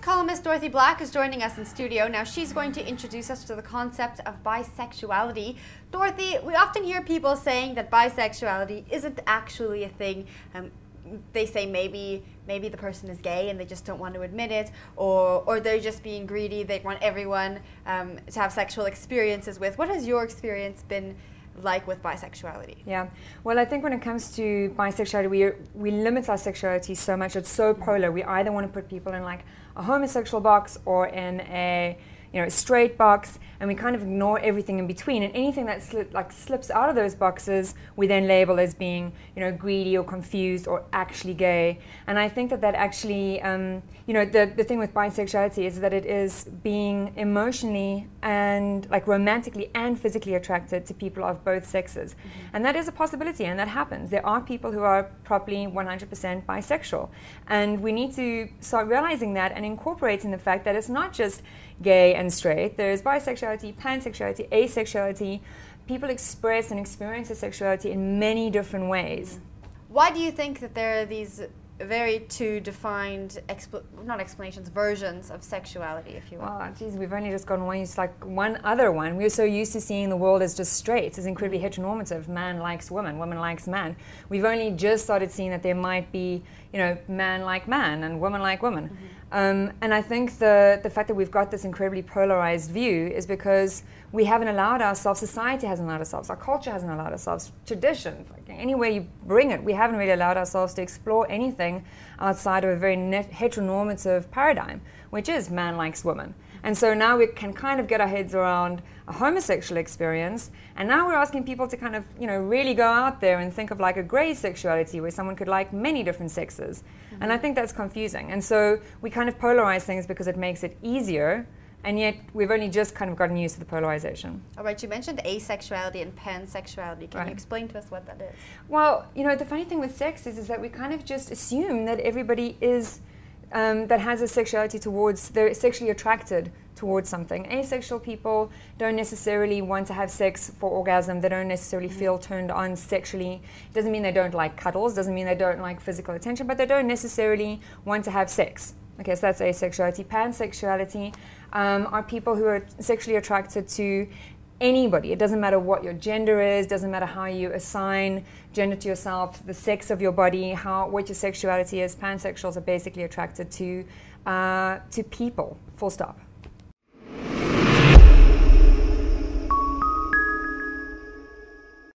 columnist Dorothy Black is joining us in studio. Now she's going to introduce us to the concept of bisexuality. Dorothy, we often hear people saying that bisexuality isn't actually a thing. They say maybe the person is gay and they just don't want to admit it, or they're just being greedy. They want everyone to have sexual experiences with. What has your experience been like with bisexuality? Yeah, well, I think when it comes to bisexuality, we limit our sexuality so much. It's so polar. We either want to put people in like a homosexual box or in a straight box, and we kind of ignore everything in between. And anything that slips out of those boxes, we then label as being greedy or confused or actually gay. And I think that actually, the thing with bisexuality is that it is being emotionally and romantically and physically attracted to people of both sexes. Mm-hmm. And that is a possibility, and that happens. There are people who are properly 100% bisexual, and we need to start realizing that and incorporating the fact that it's not just gay and straight. There's bisexuality, pansexuality, asexuality. People express and experience their sexuality in many different ways. Why do you think that there are these very two defined, versions of sexuality, if you will? Oh, geez, we've only just gotten one other one. We're so used to seeing the world as just straight, as incredibly heteronormative. Man likes woman, woman likes man. We've only just started seeing that there might be, man like man and woman like woman. Mm-hmm. And I think the fact that we've got this incredibly polarized view is because we haven't allowed ourselves, society hasn't allowed ourselves, our culture hasn't allowed ourselves, tradition, anywhere you bring it, we haven't really allowed ourselves to explore anything outside of a very heteronormative paradigm, which is man likes woman. And so now we can kind of get our heads around a homosexual experience, and now we're asking people to kind of, really go out there and think of like a gray sexuality where someone could like many different sexes. Mm-hmm. And I think that's confusing. And so we kind of polarize things because it makes it easier, and yet we've only just kind of gotten used to the polarization. All right, you mentioned asexuality and pansexuality. Can you explain to us what that is? Well, the funny thing with sex is that we kind of just assume that everybody is that has a sexuality they're sexually attracted towards something. Asexual people don't necessarily want to have sex for orgasm. They don't necessarily feel turned on sexually. It doesn't mean they don't like cuddles, doesn't mean they don't like physical attention, but they don't necessarily want to have sex. Okay, so that's asexuality. Pansexuality are people who are sexually attracted to anybody. It doesn't matter what your gender is, doesn't matter how you assign gender to yourself, the sex of your body, what your sexuality is. Pansexuals are basically attracted to people, full stop.